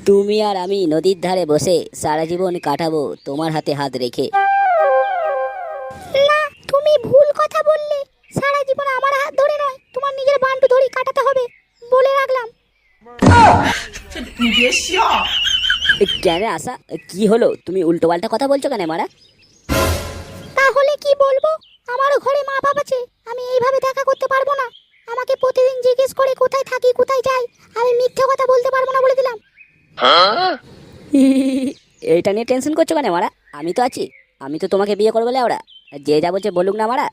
তুমি আর আমি নদীর ধারে বসে সারা জীবন কাটাবো তোমার হাতে হাত রেখে। না, তুমি ভুল কথা বললে। সারা জীবন আমার হাত ধরে নয়, তোমার নিজের বান্টু ধরে কাটাতে হবে, বলে রাখলাম। কেন আশা, কি হলো? তুমি উল্টো পাল্টা কথা বলছো কেন মারা? তাহলে কি বলবো? আমারও ঘরে মা বাপ আছে, আমি এইভাবে দেখা করতে পারবো না। আমাকে প্রতিদিন জিজ্ঞেস করে কোথায় থাকি কোথায় যাই, আমি মিথ্যে কথা বলতে পারবো না বলে দিলাম। এইটা নিয়ে টেনশন করছো কেন মারা? আমি তো আছি, আমি তো তোমাকে বিয়ে করবো ওরা। যে যা বলছে বলুক না মারা।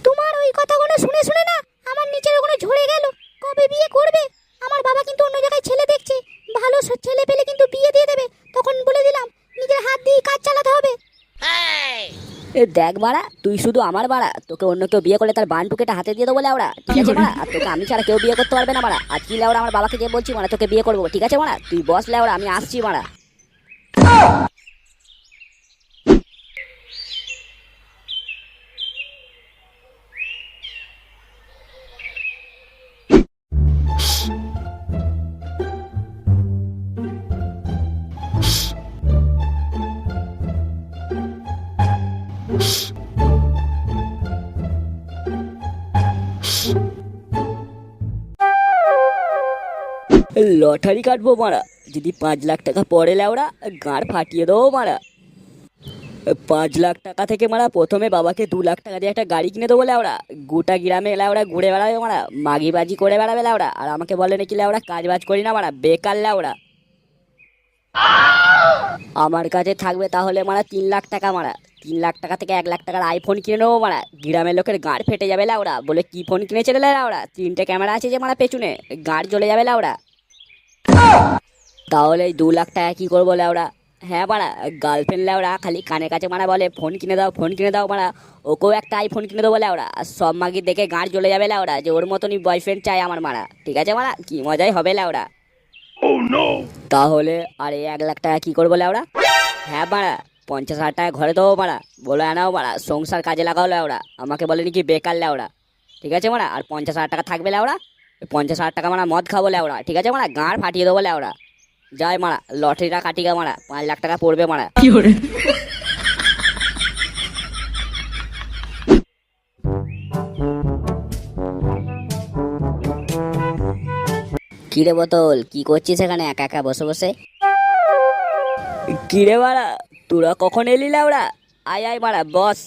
তোমার ওই কথাগুলো শুনে শুনে না আমার নিচের ওগুলো ঝরে গেল। কবে বিয়ে করবে? আমার বাবা কিন্তু অন্য জায়গায় ছেলে দেখছে, ভালো ছেলে পেলে কিন্তু বিয়ে দিয়ে দেবে। তখন বলে দিলাম নিজের হাত দিয়ে কাজ চালাতে হবে। দেখ বাড়া, তুই শুধু আমার বাড়া, তোকে অন্য কেউ বিয়ে করলে তার বানটুকেটা হাতে দিয়ে দেবো লেওড়া, ঠিক আছে মারা? আর তোকে আমি ছাড়া কেউ বিয়ে করতে পারবে না মারা। আজ কি লেওড়া আমার বাবাকে যে বলছি মারা তোকে বিয়ে করবো, ঠিক আছে মারা? তুই বস লেওড়া, আমি আসছি মারা। লটারি কাটবো মারা, যদি 5 লাখ টাকা পড়ে লেওড়া গাঁড় ফাটিয়ে দেবো মারা। 5 লাখ টাকা থেকে মারা প্রথমে বাবাকে 2 লাখ টাকা দিয়ে একটা গাড়ি কিনে দেবো লেওড়া। গোটা গ্রামে লেওড়া ঘুরে বেড়াবে মারা, মাগিবাজি করে বেড়াবে লেওড়া। আর আমাকে বলে নাকি লেওড়া কাজ বাজ করি না মারা, বেকার লেওড়া। আমার কাছে থাকবে তাহলে মারা 3 লাখ টাকা মারা। 3 লাখ টাকা থেকে 1 লাখ টাকার আইফোন কিনে নেবো মারা। গ্রামের লোকের গাঁড় ফেটে যাবে লাউড়া, বলে কি ফোন কিনেছে রে লাউড়া, 3টে ক্যামেরা আছে যে মারা পেছনে, গাঁড় জ্বলে যাবে লাউড়া। তাহলে এই 2 লাখ টাকা কি করবো লাউড়া? হ্যাঁ মারা, গার্লফ্রেন্ড লাউড়া খালি কানে কাছে মারা বলে ফোন কিনে দাও ফোন কিনে দাও মারা, ওকেও একটা আইফোন কিনে দেবো লাউড়া। আর সব মাগি দেখে গাঁড় জ্বলে যাবে লাউড়া যে ওর মতনই বয়ফ্রেন্ড চাই আমার মারা, ঠিক আছে মারা? কি মজাই হবে লাউড়া। তাহলে আর এই 1 লাখ টাকা কি করবো লাউড়া? হ্যাঁ মারা, 50,000 টাকা ঘরে দেবো মারা, বলে আনাও মারা সংসার কাজে লাগাও লাউড়া, আমাকে বলে নাকি বেকার লাউড়া, ঠিক আছে মারা? আর 50,000 টাকা থাকবে লাউড়া, 50,000 টাকা মারা মদ খাবো লাউড়া, ঠিক আছে মারা? গাঁড় ফাটিয়ে দেবো লাউড়া। যাই মারা, লটারিটা কাটি গা মারা, 5 লাখ টাকা পড়বে মারা। কিরে বোতল, কি করছিস এখানে একা একা বসে বসে? কিরে মারা, তোরা কখন এলি লাউড়া? আয় আয় মারা, বস।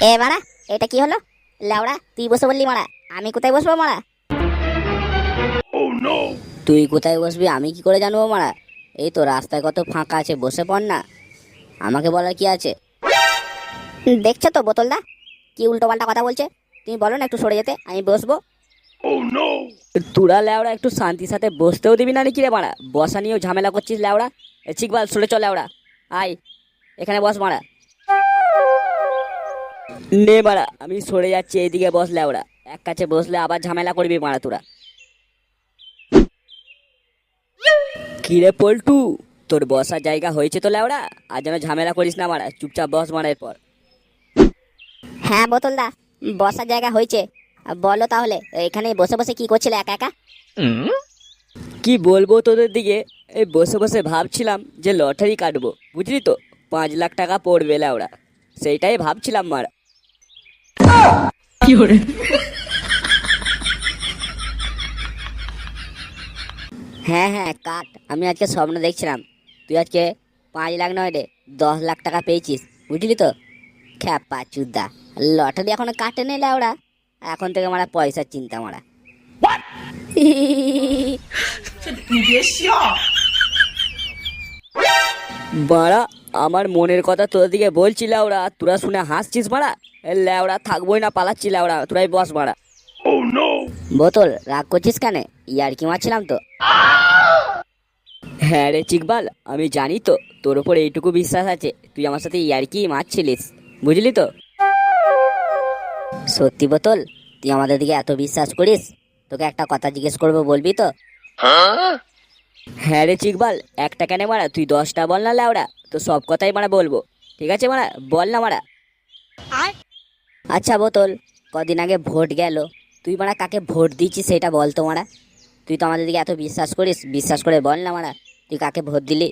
এ মারা, এটা কি হলো? লাউড়া তুই বসে বললি মারা, আমি কোথায় বসবো মারা? তুই কোথায় বসবি আমি কি করে জানবো মারা? এই তো রাস্তায় কত ফাঁকা আছে, বসে পড় না, আমাকে বলার কি আছে? দেখছো তো বোতলদা, কি উল্টো পাল্টা কথা বলছে। তুমি বলো না একটু সরে যেতে, আমি বসবো। তোরা লেওড়া একটু শান্তির সাথে বসতেও দিবি না নাকি রে মারা? বসা নিয়েও ঝামেলা করছিস লেওড়া। চিকবাল সরে চল লেওড়া, আয় এখানে বস মারা। নে মারা, আমি সরে যাচ্ছি, এইদিকে বস লেওড়া। এক কাছে বসলে আবার ঝামেলা করবি মারা তোরা। কিরে পল্টু, তোর বসার জায়গা হয়েছে তো লেওড়া, আর যেন ঝামেলা করিস না মারা, চুপচাপ বস মারা এরপর। হ্যাঁ বোতলদা, বসার জায়গা হয়েছে। বলো তাহলে এখানে বসে বসে কি করছিলে একা একা? কি বলবো তোদের দিকে, এই বসে বসে ভাবছিলাম যে লটারি কাটবো, বুঝলি তো? 5 লাখ টাকা পড়বে লেওড়া, সেইটাই ভাবছিলাম মারা। হ্যাঁ হ্যাঁ কাট, আমি আজকে স্বপ্ন দেখছিলাম তুই আজকে 5 লাখ নয় রে, 10 লাখ টাকা পেয়েছিস, বুঝলি তো? খ্যাপা চুদা, লটারি এখনো কাটে নেই লেওড়া, এখন থেকে মারা পয়সার চিন্তা মারা। বাড়া, আমার মনের কথা তোদের দিকে বলছি লেওড়া, তোরা শুনে হাসছিস মারা। লেওড়া থাকবোই না, পালাচ্ছি লেওড়া, তোরাই বস মারা। বোতল রাগ করছিস কেন? ইয়ার কি মারছিলাম তো। হ্যাঁ রে চিকবাল, আমি জানি তো তোর উপর এইটুকু বিশ্বাস আছে, তুই আমার সাথে ইয়ার্কি মারছিলিস, বুঝলি তো? সত্যি বোতল, তুই আমাদের দিকে এত বিশ্বাস করিস? তোকে একটা কথা জিজ্ঞেস করবো, বলবি তো? হ্যাঁ রে চিকবাল, একটা কেন মারা, তুই 10টা বল না লেওড়া, তো সব কথাই মারা বলবো। ঠিক আছে মারা, বল না মারা। আচ্ছা বোতল, কদিন আগে ভোট গেল, তুই মারা কাকে ভোট দিচ্ছিস সেটা বল তো মারা। তুই তো আমাদের দিকে এত বিশ্বাস করিস, বিশ্বাস করে বল না মারা, তুই কাকে ভোট দিলি?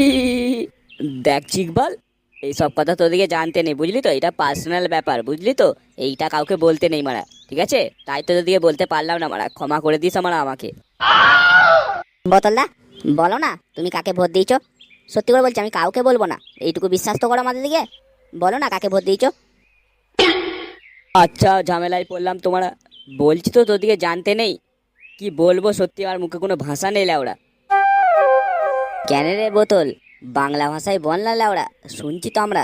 ই, দেখ চিকবাল, এইসব কথা তোদেরকে জানতে নেই বুঝলি তো, এটা পার্সোনাল ব্যাপার বুঝলি তো, এইটা কাউকে বলতে নেই মারা। ঠিক আছে, তাই তো তোদেরকে বলতে পারলাম না মারা, ক্ষমা করে দিস মারা আমাকে। বোতলদা, বলো না তুমি কাকে ভোট দিয়েছো? সত্যি করে বলছি, আমি কাউকে বলবো না, এইটুকু বিশ্বাস তো করো আমাদের দিকে। বলো না কাকে ভোট দিয়েছো। আচ্ছা ঝামেলায় পড়লাম তোমরা, বলছি তো তোদেরকে জানতে নেই, কি বলবো সত্যি আর মুখে কোনো ভাষা নেই লাউড়া। কেন রে বোতল, বাংলা ভাষায় বল না লাউড়া, শুনছি তো আমরা।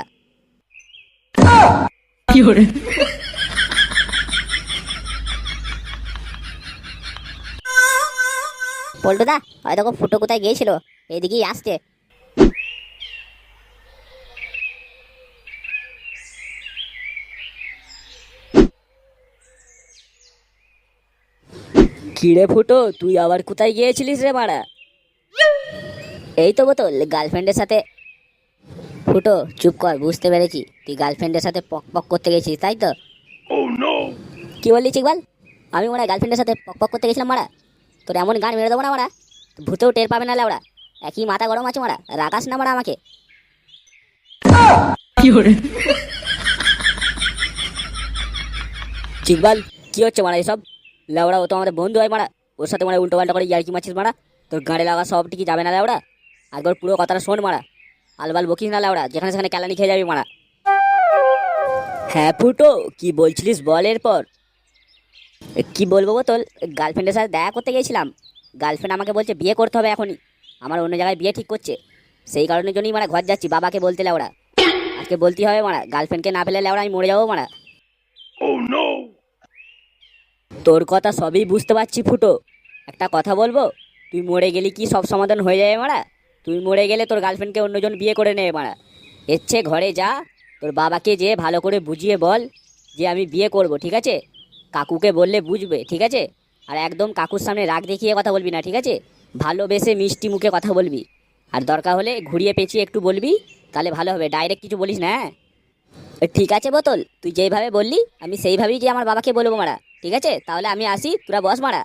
পল্টুদা, হয়তো ফুটো কোথায় গিয়েছিল, এদিকেই আসছে। কিরে ফুটো, তুই আবার কোথায় গিয়েছিলিস রে মারা? এই তো বোতল, গার্লফ্রেন্ডের সাথে। ফুটো চুপ কর, বুঝতে পেরেছি তুই গার্লফ্রেন্ডের সাথে পক পক করতে গেছিস, তাই তো? কি বললি চিকবাল? আমি মারা গার্লফ্রেন্ডের সাথে পক পক করতে গেছিলাম মারা? তোর এমন গান মেরে দেবো না মারা, ভূতেও টের পাবে না লাউড়া। একই মাথা গরম আছে মারা, রাগাস না মারা আমাকে। চিকবাল, কি হচ্ছে মারা এসব? লাউড়া ও তো আমাদের বন্ধু হয় মারা, ওর সাথে মানে উল্টো পাল্টা করে ইয়ার্কি মারছিস মারা, তোর গাড়ি লাগা সব ঠিকই যাবে না লাউড়া। একবার পুরো কথাটা শোন মারা, আলবাল বকিস না লাউড়া, যেখানে সেখানে কেলানি খেয়ে যাবি মারা। হ্যাঁ ফুটো, কি বলছিলিস বল এরপর। কি বলবো বোতল, গার্লফ্রেন্ডের সাথে দেখা করতে গেছিলাম, গার্লফ্রেন্ড আমাকে বলছে বিয়ে করতে হবে এখনই, আমার অন্য জায়গায় বিয়ে ঠিক করছে। সেই কারণের জন্যই মারা ঘর যাচ্ছি বাবাকে বলতে লাউড়া। আজকে বলতে হবে মারা, গার্লফ্রেন্ডকে না পেলে লাউড়া আমি মরে যাবো মারা। তোর কথা সবই বুঝতে পারছি ফুটো, একটা কথা বলবো, তুই মরে গেলি কি সব সমাধান হয়ে যাবে মারা? তুই মরে গেলে তোর গার্লফ্রেন্ডকে অন্যজন বিয়ে করে নেবে মারা। এর চেয়ে ঘরে যা, তোর বাবাকে যে ভালো করে বুঝিয়ে বল যে আমি বিয়ে করব, ঠিক আছে? কাকুকে বললে বুঝবে, ঠিক আছে? আর একদম কাকুর সামনে রাগ দেখিয়ে কথা বলবি না, ঠিক আছে? ভালোবেসে মিষ্টি মুখে কথা বলবি, আর দরকার হলে ঘুরিয়ে পেঁচিয়ে একটু বলবি, তাহলে ভালো হবে, ডাইরেক্ট কিছু বলিস না, হ্যাঁ? ঠিক আছে বোতল, তুই যেইভাবে বললি আমি সেইভাবেই যে আমার বাবাকে বলবো মারা। ঠিক আছে, তাহলে আমি আসি, তোরা বস মারা।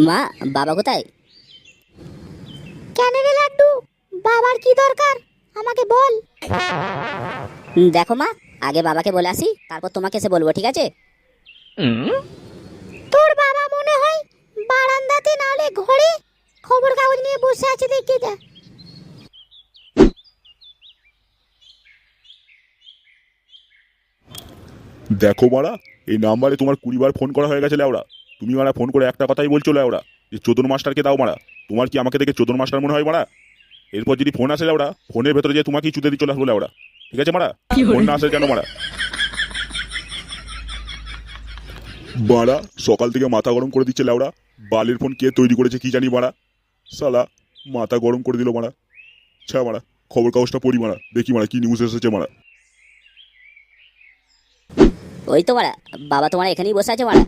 মা, বাবা কোথায়? কেন রে লাড্ডু, বাবার কি দরকার আমাকে বল। দেখো মা, আগে বাবাকে বলে আসি, তারপর তোমাকে এসে বলবো, ঠিক আছে? তোর বাবা মনে হয় বারান্দাতে, নালে ঘরে খবর কাগজ নিয়ে বসে আছে, দেখে যা। দেখো মারা, এই নাম্বারে তোমার 20 বার ফোন করা হয়ে গেছে ল্যাওড়া। তুমি মারা ফোন করে একটা কথাই বলছো ল্যাওড়া, যে চোদন মাস্টারকে দাও মারা। তোমার কি আমাকে দেখে চোদন মাস্টার মনে হয় মারা? এরপর যদি ফোন আসে ল্যাওড়া, ফোনের ভেতরে যে তোমাকেই চুদে দিয়ে চলে আসবো ল্যাওড়া, ঠিক আছে মারা? ফোন না আসে কেন মারা? বাড়া, সকাল থেকে মাথা গরম করে দিচ্ছে ল্যাওড়া। বালের ফোন কে তৈরি করেছে কি জানি মারা, সালা মাথা গরম করে দিল মারা। ছা মারা, খবর কাগজটা পড়ি মারা, দেখি মারা কি নিউজ এসেছে মারা। ওই তো মারা, বাবা তোমার এখানেই বসে আছে মারা।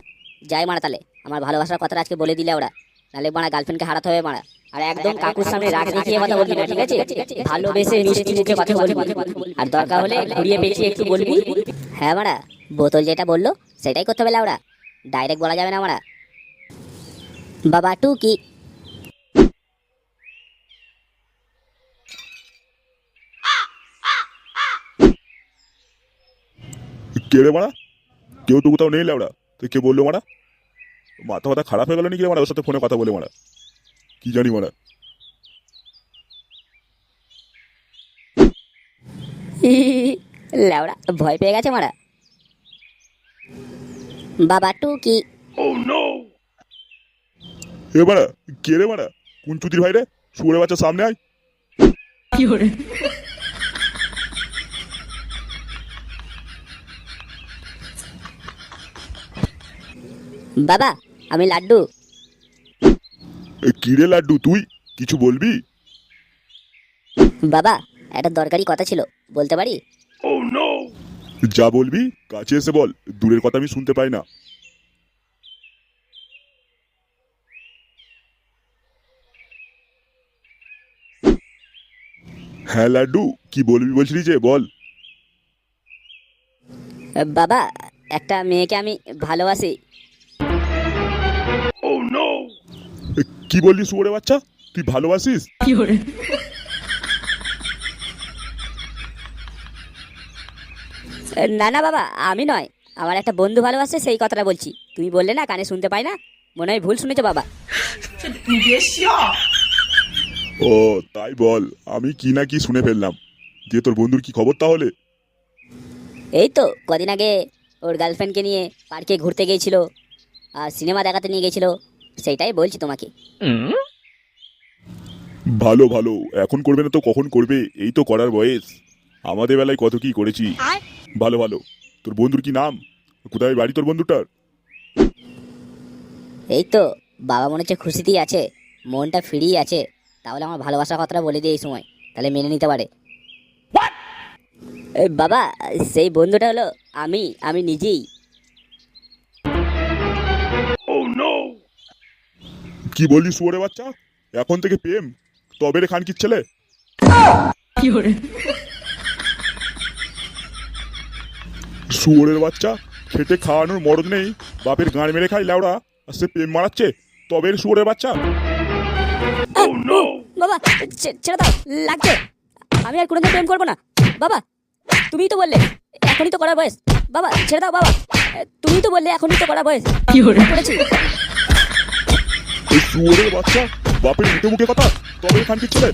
যাই মারা, তাহলে আমার ভালোবাসার কথাটা আজকে বলে দিলে ওরা, নাহলে মারা গার্লফ্রেন্ডকে হারাতে হবে মারা। আর একদম কাকুর সামনে রাগ দেখিয়ে কথা বলবি না, ঠিক আছে? ভালোবেসে মিষ্টি মুখে কথা বলবি, আর দরকার হলে ঘুরিয়ে পেঁচিয়ে একটু বলবি। হ্যাঁ মারা, বোতল যেটা বললো সেটাই করতে হবে ওরা, ডাইরেক্ট বলা যাবে না মারা। বাবা টু কি কে রে মারা? কেউ তো কোথাও নেই লেওড়া। তুই কে বললো মারা? মাথা মাথা খারাপ হয়ে গেল নাকি রে মারা ওর সাথে ফোনে কথা বলে মারা? কি জানি মারা। লেওড়া ভয় পেয়ে গেছে মারা। বাবা টুকি। এ মারা কে রে মারা? কোন চুতির ভাই রে? শুয়োরের বাচ্চা সামনে আয়। বাবা আমি লাড্ডু। কি রে লাড্ডু তুই কিছু বলবি? বাবা একটা দরকারি কথা ছিল, বলতে পারি? যা বলবি কাছে এসে বল, দূরের কথা আমি শুনতে পাই না। হ্যাঁ লাড্ডু কি বলবি বলছিলি যে বল। বাবা একটা মেয়েকে আমি ভালোবাসি। কি বললি শুয়োরের বাচ্চা? তুই ভালোবাসিস? না না বাবা আমি নয়, আমার একটা বন্ধু ভালোবাসে সেই কথাটা বলছি। তুমি বললে না কানে শুনতে পাই না, মনে হয় ভুল শুনেছো বাবা। ও তাই বল, আমি কি না কি শুনে ফেললাম। দিয়ে তোর বন্ধুর কি খবর তাহলে? এই তো কদিন আগে ওর গার্লফ্রেন্ডকে নিয়ে পার্কে ঘুরতে গিয়েছিল আর সিনেমা দেখাতে নিয়ে গেছিল, সেইটাই বলছি তোমাকে। ভালো ভালো, এখন করবে না তো কখন করবে? এই তো করার বয়স। আমাদের বেলায় কত কি করেছি। ভালো ভালো। তোর বন্ধুর কি নাম? কোথায় বাড়ি তোর বন্ধুটার? এই তো বাবা মনে হচ্ছে খুশিতেই আছে, মনটা ফ্রি আছে। তাহলে আমার ভালোবাসার কথাটা বলে দিই এই সময়, তাহলে মেনে নিতে পারে। বাবা সেই বন্ধুটা হলো আমি আমি নিজেই। কি বললি শুয়োরের বাচ্চা? এখন থেকে প্রেম? তবে রে খানকির ছেলে। শুয়োরের বাচ্চা, খেটে খাওয়ানোর মরদ নেই, বাপের গাঁড় মেরে খাই লেওড়া, আর সে প্রেম মারাচ্ছে? তবে রে শুয়োরের বাচ্চা। বাবা ছেড়ে দাও, লাগছে। আমি আর কোনোদিন প্রেম করবো না বাবা। তুমিই তো বললে এখনই তো করার বয়স। বাবা ছেড়ে দাও বাবা, তুমিই তো বললে এখনই তো করার বয়স। করেছি। এই শুয়োরের বাচ্চা, বাপের মুখে মুখে কথা, তবে রে খানকির ছেলে।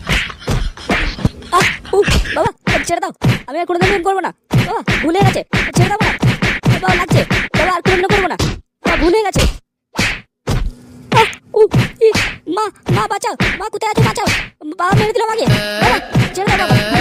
বাবা ছেড়ে দাও, আমি আর কোনোদিন প্রেম করবো না বাবা, ভুলে গেছে। ছেড়ে দাও বাবা, বাবা লাগছে বাবা, আর কোনোদিন করবো না বাবা, ভুলে গেছে। মা মা বাঁচাও, মা কোথায় আছে বাঁচাও, বাবা মেরে দিল আমাকে। বাবা ছেড়ে দাও বাবা।